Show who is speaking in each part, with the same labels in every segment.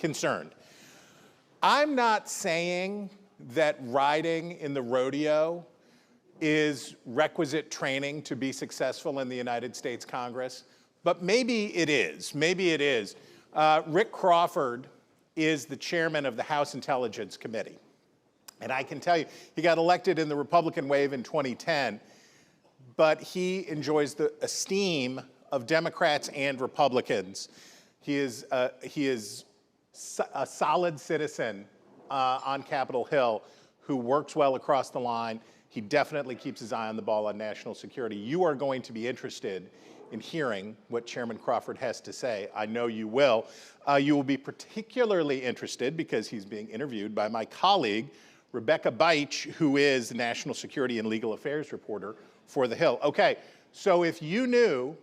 Speaker 1: concerned. I'm not saying that riding in the rodeo is requisite training to be successful in the United States Congress, but maybe it is. Maybe it is. Rick Crawford is the chairman of the House Intelligence Committee. And I can tell you, he got elected in the Republican wave in 2010, but he enjoys the esteem of Democrats and Republicans. He is a solid citizen on Capitol Hill who works well across the line. He definitely keeps his eye on the ball on national security. You are going to be interested in hearing what Chairman Crawford has to say. I know you will. You will be particularly interested because he's being interviewed by my colleague, Rebecca Beich, who is the National Security and Legal Affairs reporter for The Hill. Okay, so if you knew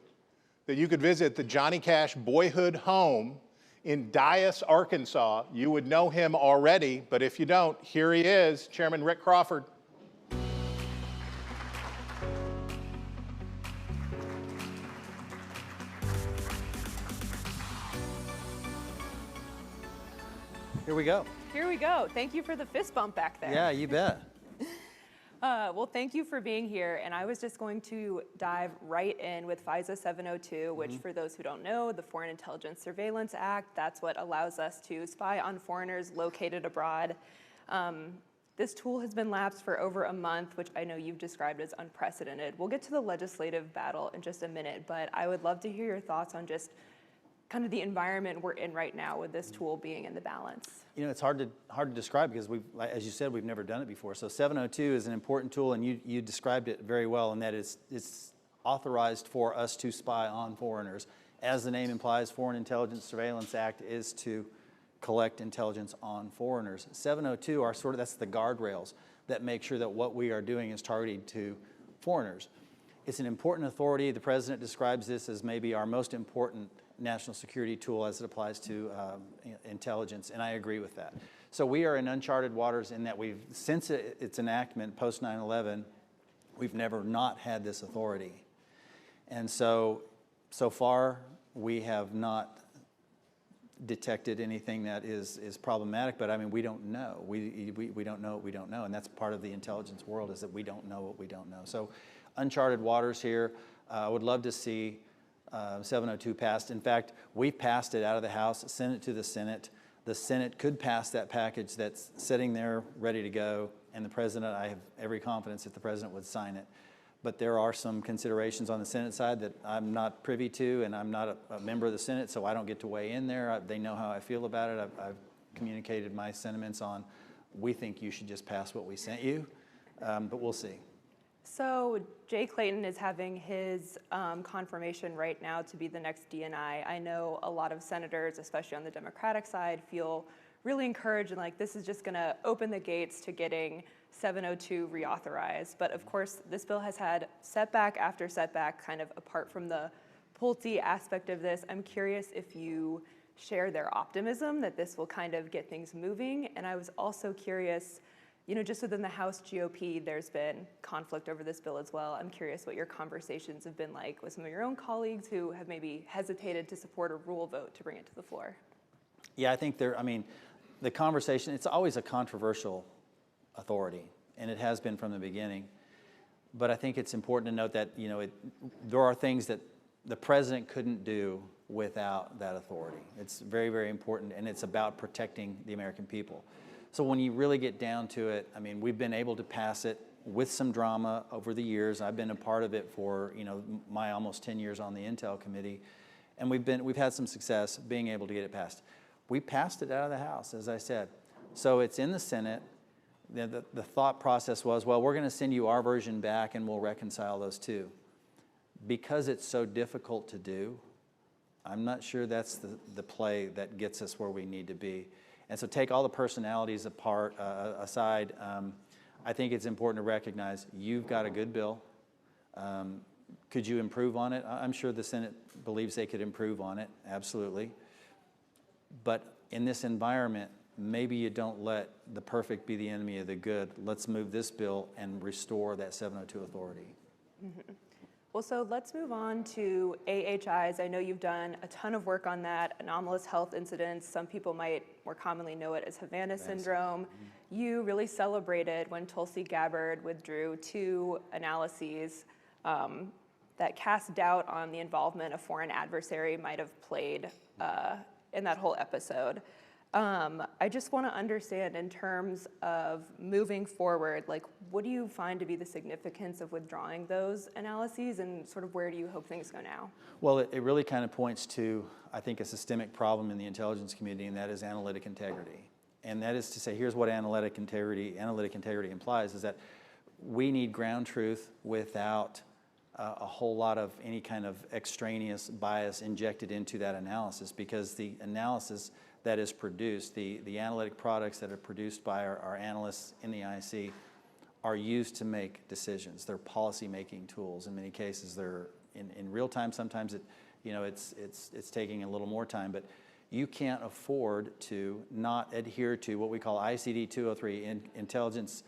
Speaker 1: that you could visit the Johnny Cash boyhood home in Dyess, Arkansas, you would know him already, but if you don't, here he is, Chairman Rick Crawford.
Speaker 2: Here we go.
Speaker 3: Here we go. Thank you for the fist bump back there.
Speaker 2: Yeah, you bet.
Speaker 3: Well, thank you for being here. And I was just going to dive right in with FISA 702, which for those who don't know, the Foreign Intelligence Surveillance Act, that's what allows us to spy on foreigners located abroad. This tool has been lapsed for over a month, which I know you've described as unprecedented. We'll get to the legislative battle in just a minute, but I would love to hear your thoughts on just kind of the environment we're in right now with this tool being in the balance.
Speaker 2: You know, it's hard to describe because as you said, we've never done it before. So 702 is an important tool, and you described it very well, in that it's authorized for us to spy on foreigners. As the name implies, Foreign Intelligence Surveillance Act is to collect intelligence on foreigners. 702 are that's the guardrails that make sure that what we are doing is targeted to foreigners. It's an important authority. The president describes this as maybe our most important national security tool as it applies to intelligence, and I agree with that. So we are in uncharted waters in that since its enactment post 9/11, we've never not had this authority. And so far we have not detected anything that is problematic, but I mean, we don't know. We don't know what we don't know, and that's part of the intelligence world, is that we don't know what we don't know. So uncharted waters here. I would love to see 702 passed. In fact, we passed it out of the House, sent it to the Senate. The Senate could pass that package that's sitting there ready to go, and the president, I have every confidence that the president would sign it. But there are some considerations on the Senate side that I'm not privy to, and I'm not a member of the Senate, so I don't get to weigh in there. They know how I feel about it. I've communicated my sentiments on, we think you should just pass what we sent you, but we'll see.
Speaker 3: So Jay Clayton is having his confirmation right now to be the next DNI. I know a lot of senators, especially on the Democratic side, feel really encouraged and like this is just going to open the gates to getting 702 reauthorized. But of course, this bill has had setback after setback, kind of apart from the Pulte aspect of this. I'm curious if you share their optimism that this will kind of get things moving. And I was also curious, you know, just within the House GOP, there's been conflict over this bill as well. I'm curious what your conversations have been like with some of your own colleagues who have maybe hesitated to support a rule vote to bring it to the floor.
Speaker 2: Yeah, I think the conversation, it's always a controversial authority, and it has been from the beginning. But I think it's important to note that, you know, there are things that the president couldn't do without that authority. It's very, very important, and it's about protecting the American people. So when you really get down to it, I mean, we've been able to pass it with some drama over the years. I've been a part of it for, you know, my almost 10 years on the Intel Committee, and we've had some success being able to get it passed. We passed it out of the House, as I said. So it's in the Senate. The thought process was, well, we're going to send you our version back and we'll reconcile those two. Because it's so difficult to do, I'm not sure that's the play that gets us where we need to be. And so take all the personalities aside, I think it's important to recognize you've got a good bill. Could you improve on it? I'm sure the Senate believes they could improve on it, absolutely. But in this environment, maybe you don't let the perfect be the enemy of the good. Let's move this bill and restore that 702 authority.
Speaker 3: Mm-hmm. Well, so let's move on to AHIs. I know you've done a ton of work on that, anomalous health incidents. Some people might more commonly know it as Havana syndrome. You really celebrated when Tulsi Gabbard withdrew 2 analyses that cast doubt on the involvement a foreign adversary might have played in that whole episode. I just want to understand, in terms of moving forward, like, what do you find to be the significance of withdrawing those analyses, and sort of where do you hope things go now?
Speaker 2: Well, it really kind of points to, I think, a systemic problem in the intelligence community, and that is analytic integrity. And that is to say, here's what analytic integrity implies, is that we need ground truth without a whole lot of any kind of extraneous bias injected into that analysis, because the analysis that is produced, the analytic products that are produced by our analysts in the IC are used to make decisions. They're policy-making tools. In many cases, they're in real time. Sometimes it's taking a little more time, but you can't afford to not adhere to what we call ICD 203, Intelligence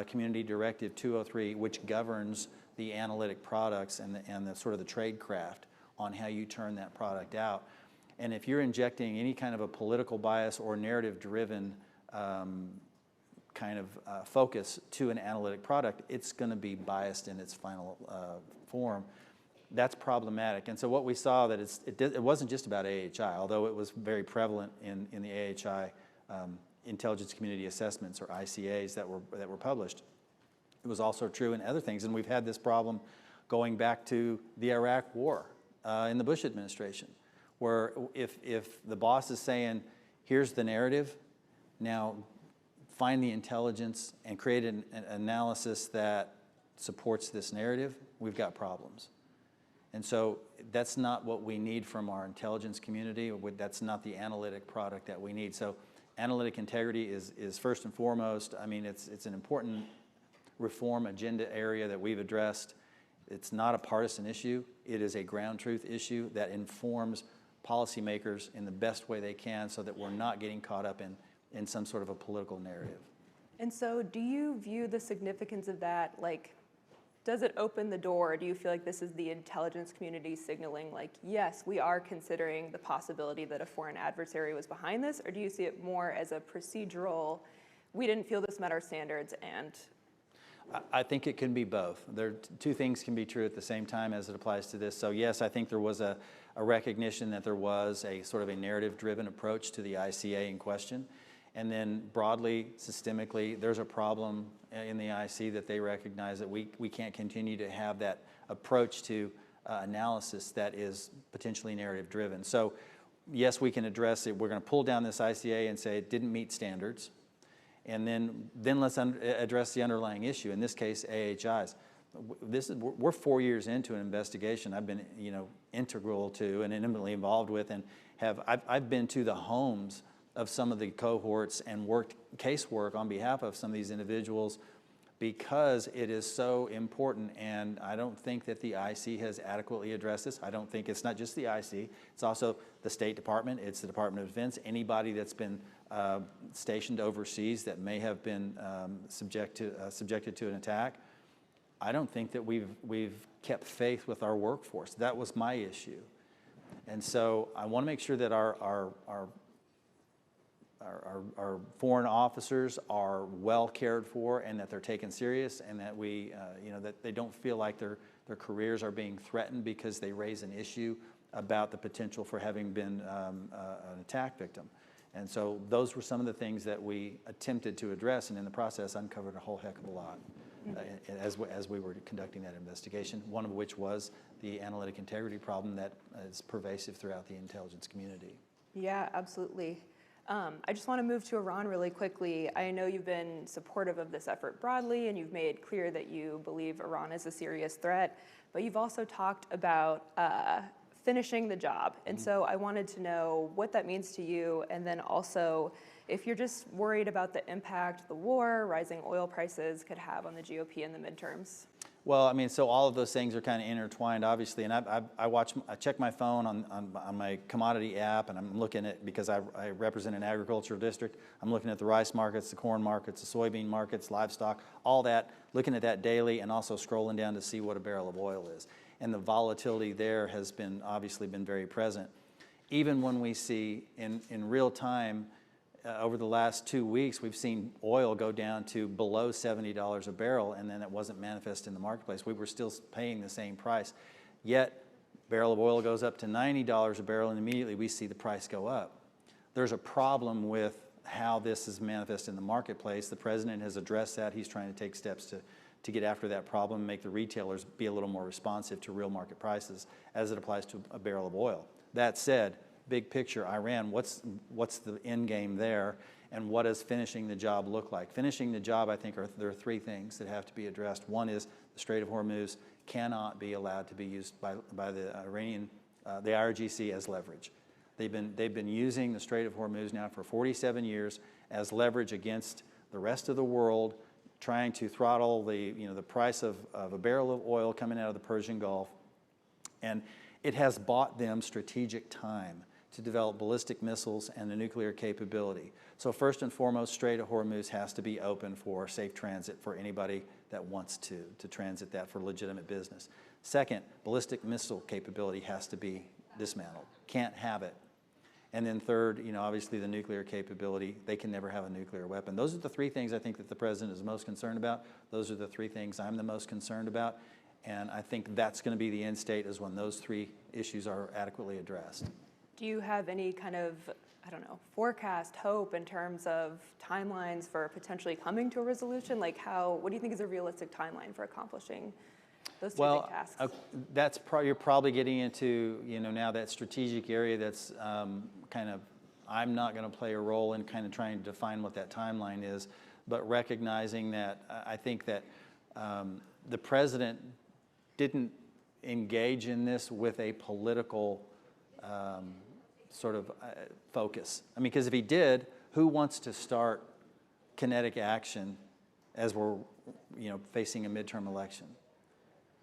Speaker 2: Community Directive 203, which governs the analytic products and the sort of the trade craft on how you turn that product out. And if you're injecting any kind of a political bias or narrative-driven kind of focus to an analytic product, it's going to be biased in its final form. That's problematic. And so what we saw, that it wasn't just about AHI, although it was very prevalent in the AHI intelligence community assessments, or ICAs, that were published. It was also true in other things, and we've had this problem going back to the Iraq War in the Bush administration, where if the boss is saying, here's the narrative, now find the intelligence and create an analysis that supports this narrative, we've got problems. And so that's not what we need from our intelligence community. That's not the analytic product that we need. So analytic integrity is first and foremost. I mean, it's an important reform agenda area that we've addressed. It's not a partisan issue. It is a ground truth issue that informs policymakers in the best way they can, so that we're not getting caught up in some sort of a political narrative.
Speaker 3: And so do you view the significance of that, like, does it open the door? Do you feel like this is the intelligence community signaling, like, yes, we are considering the possibility that a foreign adversary was behind this? Or do you see it more as a procedural, we didn't feel this met our standards, and...
Speaker 2: I think it can be both. Two things can be true at the same time as it applies to this. So yes, I think there was a recognition that there was a sort of a narrative-driven approach to the ICA in question. And then broadly, systemically, there's a problem in the IC that they recognize that we can't continue to have that approach to analysis that is potentially narrative-driven. So yes, we can address it. We're going to pull down this ICA and say it didn't meet standards. And then let's address the underlying issue. In this case, AHIs. We're 4 years into an investigation I've been integral to and intimately involved with, and I've been to the homes of some of the cohorts and worked casework on behalf of some of these individuals, because it is so important. And I don't think that the IC has adequately addressed this. I don't think it's not just the IC, it's also the State Department, it's the Department of Defense, anybody that's been stationed overseas that may have been subjected to an attack. I don't think that we've kept faith with our workforce. That was my issue. And so I want to make sure that our foreign officers are well cared for, and that they're taken serious, and that that they don't feel like their careers are being threatened because they raise an issue about the potential for having been an attack victim. And so those were some of the things that we attempted to address, and in the process uncovered a whole heck of a lot as we were conducting that investigation, one of which was the analytic integrity problem that is pervasive throughout the intelligence community.
Speaker 3: Yeah, absolutely. I just want to move to Iran really quickly. I know you've been supportive of this effort broadly, and you've made clear that you believe Iran is a serious threat, but you've also talked about finishing the job. And so I wanted to know what that means to you, and then also if you're just worried about the impact the war, rising oil prices could have on the GOP in the midterms.
Speaker 2: Well, I mean, so all of those things are kind of intertwined, obviously, and I check my phone on my commodity app, and I'm looking at, because I represent an agricultural district, I'm looking at the rice markets, the corn markets, the soybean markets, livestock, all that, looking at that daily, and also scrolling down to see what a barrel of oil is. and the volatility there has been obviously been very present. Even when we see in real time, over the last 2 weeks, we've seen oil go down to below $70 a barrel, and then it wasn't manifest in the marketplace. We were still paying the same price. Yet, barrel of oil goes up to $90 a barrel, and immediately we see the price go up. There's a problem with how this is manifest in the marketplace. The president has addressed that. He's trying to take steps to get after that problem and make the retailers be a little more responsive to real market prices as it applies to a barrel of oil. That said, big picture, Iran, what's the end game there, and what does finishing the job look like? Finishing the job, I think, there are three things that have to be addressed. One is the Strait of Hormuz cannot be allowed to be used by the Iranian, the IRGC as leverage. They've been using the Strait of Hormuz now for 47 years as leverage against the rest of the world, trying to throttle the price of a barrel of oil coming out of the Persian Gulf. And it has bought them strategic time to develop ballistic missiles and a nuclear capability. So first and foremost, Strait of Hormuz has to be open for safe transit for anybody that wants to transit that for legitimate business. Second, ballistic missile capability has to be dismantled. Can't have it. And then third, obviously the nuclear capability. They can never have a nuclear weapon. Those are the three things I think that the president is most concerned about. Those are the three things I'm the most concerned about. And I think that's going to be the end state, is when those three issues are adequately addressed.
Speaker 3: Do you have any kind of, forecast, hope in terms of timelines for potentially coming to a resolution? Like what do you think is a realistic timeline for accomplishing those two big tasks?
Speaker 2: You're probably getting into, now that strategic area that's I'm not going to play a role in kind of trying to define what that timeline is, but recognizing that I think that the president didn't engage in this with a political focus. I mean, because if he did, who wants to start kinetic action as we're, facing a midterm election?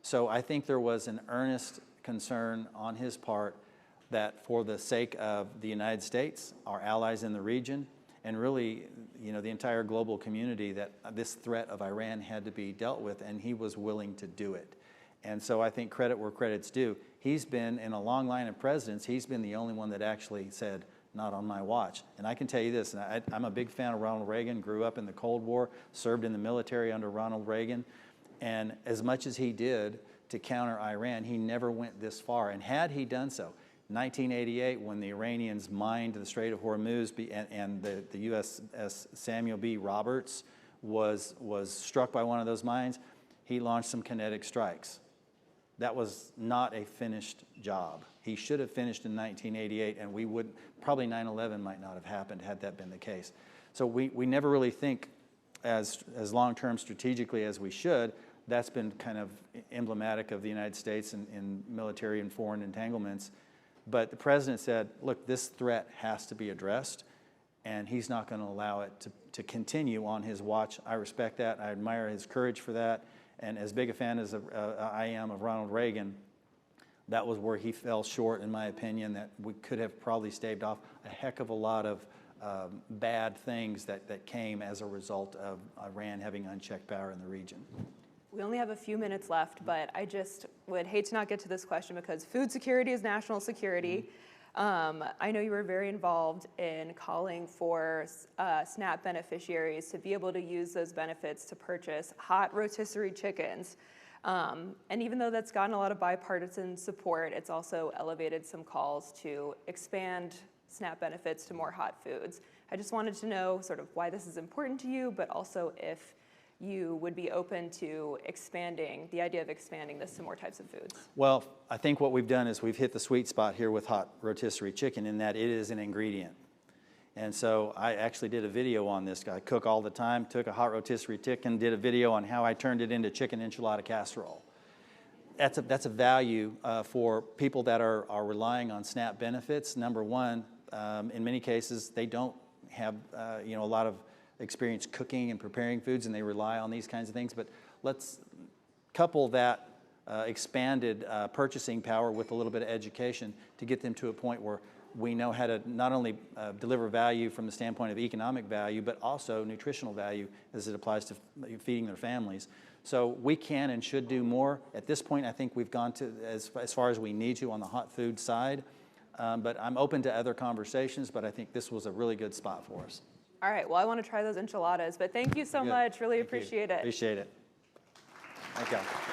Speaker 2: So I think there was an earnest concern on his part that for the sake of the United States, our allies in the region, and really, the entire global community, that this threat of Iran had to be dealt with, and he was willing to do it. And so I think credit where credit's due. He's been, in a long line of presidents, he's been the only one that actually said, not on my watch. And I can tell you this, and I'm a big fan of Ronald Reagan, grew up in the Cold War, served in the military under Ronald Reagan, and as much as he did to counter Iran, he never went this far. And had he done so, 1988, when the Iranians mined the Strait of Hormuz and the USS Samuel B. Roberts was struck by one of those mines, he launched some kinetic strikes. That was not a finished job. He should have finished in 1988, and probably 9/11 might not have happened had that been the case. So we never really think as long-term strategically as we should. That's been kind of emblematic of the United States in military and foreign entanglements. But the president said, look, this threat has to be addressed, and he's not going to allow it to continue on his watch. I respect that. I admire his courage for that. And as big a fan as I am of Ronald Reagan, that was where he fell short, in my opinion, that we could have probably staved off a heck of a lot of bad things that came as a result of Iran having unchecked power in the region.
Speaker 3: We only have a few minutes left, but I just would hate to not get to this question because food security is national security. I know you were very involved in calling for SNAP beneficiaries to be able to use those benefits to purchase hot rotisserie chickens. And even though that's gotten a lot of bipartisan support, it's also elevated some calls to expand SNAP benefits to more hot foods. I just wanted to know sort of why this is important to you, but also if you would be open to the idea of expanding this to more types of foods.
Speaker 2: Well, I think what we've done is we've hit the sweet spot here with hot rotisserie chicken in that it is an ingredient. And so I actually did a video on this. I cook all the time, took a hot rotisserie chicken, did a video on how I turned it into chicken enchilada casserole. That's a value for people that are relying on SNAP benefits. Number one, in many cases, they don't have a lot of experience cooking and preparing foods, and they rely on these kinds of things. But let's couple that expanded purchasing power with a little bit of education to get them to a point where we know how to not only deliver value from the standpoint of economic value, but also nutritional value as it applies to feeding their families. So we can and should do more. At this point, I think we've gone to as far as we need to on the hot food side. But I'm open to other conversations, but I think this was a really good spot for us.
Speaker 3: All right, well, I want to try those enchiladas, but thank you so
Speaker 2: Good.
Speaker 3: much. Really
Speaker 2: Thank you.
Speaker 3: appreciate it.
Speaker 2: Appreciate it. Thank you.